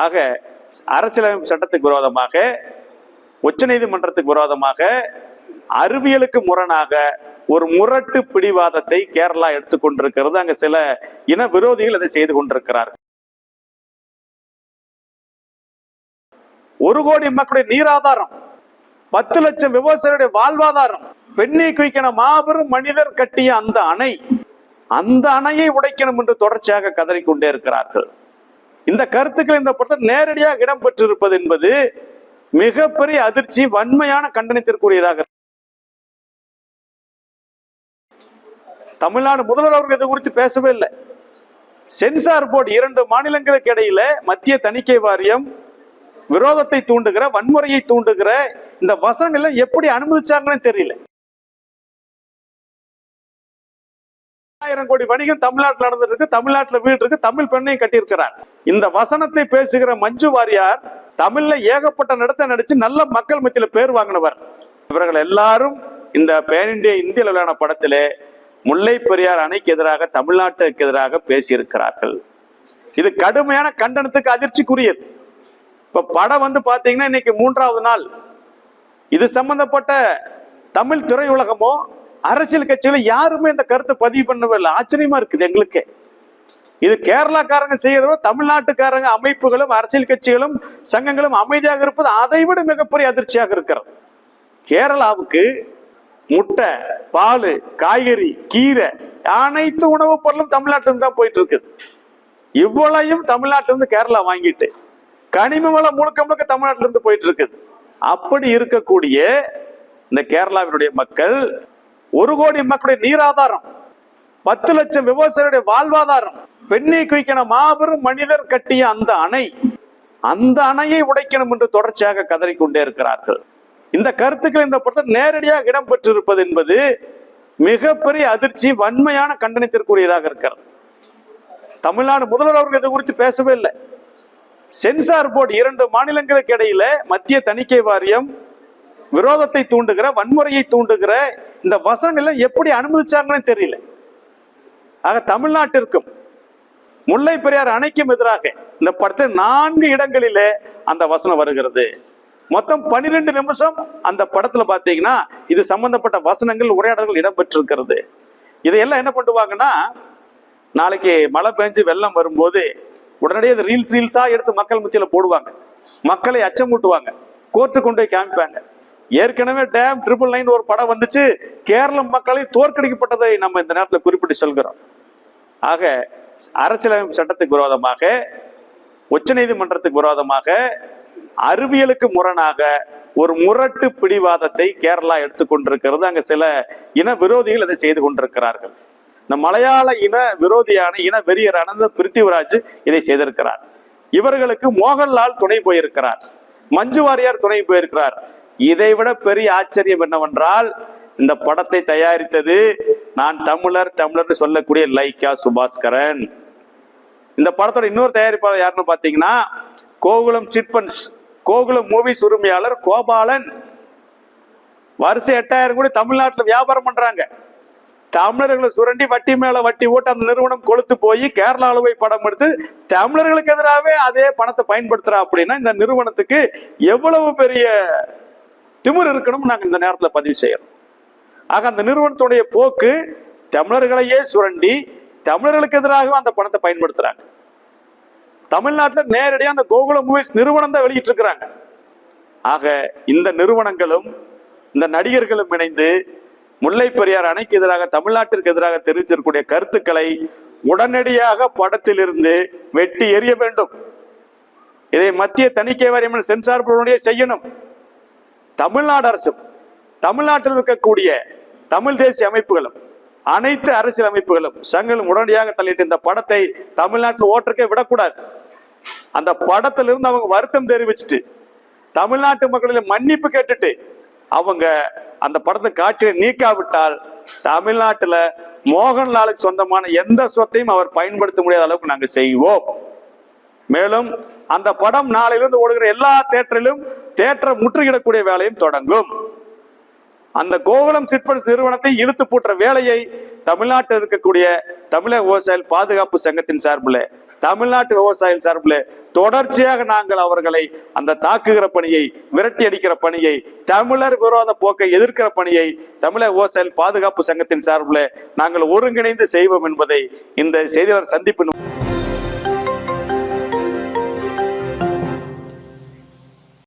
ஆக அரசியலமைப்பு சட்டத்துக்கு விரோதமாக, உச்ச நீதிமன்றத்துக்கு விரோதமாக, அறிவியலுக்கு முரணாக ஒரு முரட்டு பிடிவாதத்தை கேரளா எடுத்துக்கொண்டிருக்கிறது. அங்க சில இன விரோதிகள் அதை செய்து கொண்டிருக்கிறார்கள். 1 கோடி மக்களுடைய நீராதாரம், 10 லட்சம் விவசாயிகளுடைய வாழ்வாதாரம், பெண்ணை குவிக்கன மாபெரும் மனிதர் கட்டிய அந்த அணையை உடைக்கணும் என்று தொடர்ச்சியாக கதறிக்கொண்டே இருக்கிறார்கள். இந்த கருத்துக்கள் இந்த படத்தில் நேரடியாக இடம்பெற்றிருப்பது என்பது மிகப்பெரிய அதிர்ச்சி, வன்மையான கண்டனத்திற்குரியதாக. தமிழ்நாடு முதல்வர் அவர்கள் இது குறித்து பேசவே இல்லை. சென்சார் போர்டு 2 மாநிலங்களுக்கு இடையில மத்திய தணிக்கை வாரியம் விரோதத்தை தூண்டுகிற, வன்முறையை தூண்டுகிற இந்த வசனங்களை எப்படி அனுமதிச்சாங்கன்னு தெரியல. 1000 கோடி வணிகம் தமிழ்நாட்டில் நடந்திருக்கு, தமிழ்நாட்டில் வீடு இருக்கு, தமிழ் பெண்ணையும் கட்டியிருக்கிறார். இந்த வசனத்தை பேசுகிற மஞ்சு வாரியார் தமிழ்ல ஏகப்பட்ட நடத்த நடிச்சு நல்ல மக்கள் மத்தியில பேர் வாங்கினவர். இவர்கள் எல்லாரும் இந்த பேன் இந்தியா இந்திய அளவிலான படத்திலே முல்லை பெரியார் அணைக்கு எதிராக, தமிழ்நாட்டுக்கு எதிராக பேசியிருக்கிறார்கள். இது கடுமையான கண்டனத்துக்கு அதிர்ச்சிக்குரியது. இப்ப படம் பாத்தீங்கன்னா இன்னைக்கு 3வது நாள். இது சம்பந்தப்பட்ட தமிழ் திரையுலகமோ அரசியல் கட்சிகளோ யாருமே இந்த கருத்தை பதிவு பண்ணவே இல்லை. ஆச்சரியமா இருக்குது எங்களுக்கு. இது கேரளாக்காரங்க செய்யறதோ தமிழ்நாட்டுக்காரங்க அமைப்புகளும் அரசியல் கட்சிகளும் சங்கங்களும் அமைதியாக இருப்பது அதை விட மிகப்பெரிய அதிர்ச்சியாக இருக்கிறது. கேரளாவுக்கு முட்டை, பால், காய்கறி, கீரை அனைத்து உணவுப் பொருளும் தமிழ்நாட்டிலிருந்து தான் போயிட்டு இருக்குது. இவ்வளவையும் தமிழ்நாட்டிலிருந்து கேரளா வாங்கிட்டு கனிம வளம் முழுக்க முழுக்க தமிழ்நாட்டிலிருந்து போயிட்டு இருக்குது. அப்படி இருக்கக்கூடிய இந்த கேரளாவினுடைய மக்கள், 1 கோடி மக்களுடைய நீராதாரம், 10 லட்சம் விவசாயிகளுடைய வாழ்வாதாரம், பெண்ணை குவிக்கன மாபெரும் மனிதர் கட்டிய அந்த அணையை உடைக்கணும் என்று தொடர்ச்சியாக கதறிக்கொண்டே இருக்கிறார்கள். இந்த கருத்துக்கள் இந்த படத்தில் நேரடியாக இடம்பெற்றிருப்பது என்பது மிகப்பெரிய அதிர்ச்சி, வன்மையான கண்டனத்திற்குரியதாக இருக்கிறது. தமிழ்நாடு முதல்வர் அவர்கள் இது குறித்து பேசவே இல்லை. சென்சார் போர்டு 2 மாநிலங்களுக்கு இடையில மத்திய தணிக்கை வாரியம் விரோதத்தை தூண்டுகிற, வன்முறையை தூண்டுகிற இந்த வசனங்களை எப்படி அனுமதிச்சாங்கன்னு தெரியல. ஆக தமிழ்நாட்டிற்கும் முல்லை பெரியார் அணைக்கும் எதிராக இந்த படத்தில் 4 இடங்களிலே அந்த வசனம் வருகிறது. மொத்தம் 12 நிமிஷம் அந்த படத்துல பாத்தீங்கன்னா இது சம்பந்தப்பட்ட வசனங்கள், உரையாடல்கள் இடம்பெற்றிருக்கிறது. இதையெல்லாம் என்ன பண்ணுவாங்கன்னா, நாளைக்கு மழை பெஞ்சு வெள்ளம் வரும்போது உடனடியே ரீல்ஸா எடுத்து மக்கள் மத்தியில போடுவாங்க, மக்களை அச்சமூட்டுவாங்க, கோர்ட்டு கொண்டு போய் காமிப்பாங்க. ஏற்கனவே டேம் 999 ஒரு படம் வந்துச்சு, கேரள மக்களை தோற்கடிக்கப்பட்டதை நம்ம இந்த நேரத்தில் குறிப்பிட்டு சொல்கிறோம். ஆக அரசியலமைப்பு சட்டத்துக்கு விரோதமாக, உச்ச நீதிமன்றத்துக்கு விரோதமாக, அறிவியலுக்கு முரணாக ஒரு முரட்டு பிடிவாதத்தை கேரளா எடுத்துக்கொண்டிருக்கிறது. அங்க சில இன விரோதிகள் அதை செய்து கொண்டிருக்கிறார்கள். இந்த மலையாள இன விரோதியான, இன வெறியரான பிருத்திவிராஜ் இதை செய்திருக்கிறார். இவர்களுக்கு மோகன்லால் துணை போயிருக்கிறார், மஞ்சு வாரியார் துணை போயிருக்கிறார். இதைவிட பெரிய ஆச்சரியம் என்னவென்றால், இந்த படத்தை தயாரித்தது நான் தமிழர் சொல்லக்கூடிய லைக்கா சுபாஸ்கரன். இந்த படத்தோட இன்னொரு தயாரிப்பாளர் யாருன்னு பாத்தீங்கன்னா கோகுலம் சிட்பண்ட்ஸ், கோகுலம் மூவிஸ் உரிமையாளர் கோபாலன். வருஷம் 8000 கோடி தமிழ்நாட்டில் வியாபாரம் பண்றாங்க. தமிழர்களை சுரண்டி வட்டி மேல வட்டி ஓட்டு அந்த நிறுவனம் கொளுத்து போய் கேரளாவில் போய் படம் எடுத்து தமிழர்களுக்கு எதிராகவே அதே பணத்தை பயன்படுத்துறா. அப்படின்னா இந்த நிறுவனத்துக்கு எவ்வளவு பெரிய திமிர் இருக்கணும் நாங்க இந்த நேரத்தில் பதிவு செய்யறோம். ஆக அந்த நிறுவனத்துடைய போக்கு தமிழர்களையே சுரண்டி தமிழர்களுக்கு எதிராக அந்த பணத்தை பயன்படுத்துறாங்க. தமிழ்நாட்டில் நேரடியாக அந்த கோகுலம் மூவிஸ் நிறுவனம் தான் வெளியிட்டு இருக்கிறாங்க. ஆக இந்த நிறுவனங்களும் இந்த நடிகர்களும் இணைந்து முல்லை பெரியார் அணைக்கு எதிராக, தமிழ்நாட்டிற்கு எதிராக தெரிவித்திருக்கக்கூடிய கருத்துக்களை உடனடியாக படத்தில் இருந்து வெட்டி எறிய வேண்டும். இதை மத்திய தணிக்கை வாரியம் சென்சார் போர்டு செய்யணும். தமிழ்நாடு அரசும், தமிழ்நாட்டில் இருக்கக்கூடிய தமிழ் தேசிய அமைப்புகளும், அனைத்து அரசியல் அமைப்புகளும், சங்கங்களும் உடனடியாக தலையிட்டு இந்த படத்தை தமிழ்நாட்டில் ஓட்டுறக்கே விடக்கூடாது. அந்த படத்திலிருந்து அவங்க வருத்தம் தெரிவிச்சுட்டு தமிழ்நாட்டு மக்களில் மன்னிப்பு கேட்டுட்டு அவங்க அந்த படத்தை காட்சியை நீக்காவிட்டால் தமிழ்நாட்டில் மோகன்லாலுக்கு சொந்தமான எந்த சொத்தையும் அவர் பயன்படுத்த முடியாத அளவுக்கு நாங்கள் செய்வோம். மேலும் அந்த படம் நாளையிலிருந்து ஓடுகிற எல்லா தியேட்டரிலும் தியேட்டரை முற்றுகிடக்கூடிய வேலையும் தொடங்கும். அந்த கோகுலம் சிட்பண்ட்ஸ் நிறுவனத்தை இழுத்து பூட்டுற வேலையை தமிழ்நாட்டில் இருக்கக்கூடிய தமிழக விவசாயிகள் பாதுகாப்பு சங்கத்தின் சார்பில் தமிழ்நாட்டு விவசாயிகள் சார்பில் தொடர்ச்சியாக நாங்கள் அவர்களை அந்த தாக்குகிற பணியை, விரட்டி அடிக்கிற பணியை, தமிழர் விரோத போக்கை எதிர்க்கிற பணியை தமிழக விவசாயிகள் பாதுகாப்பு சங்கத்தின் சார்பில் நாங்கள் ஒருங்கிணைந்து செய்வோம் என்பதை இந்த செய்தியாளர் சந்திப்பின்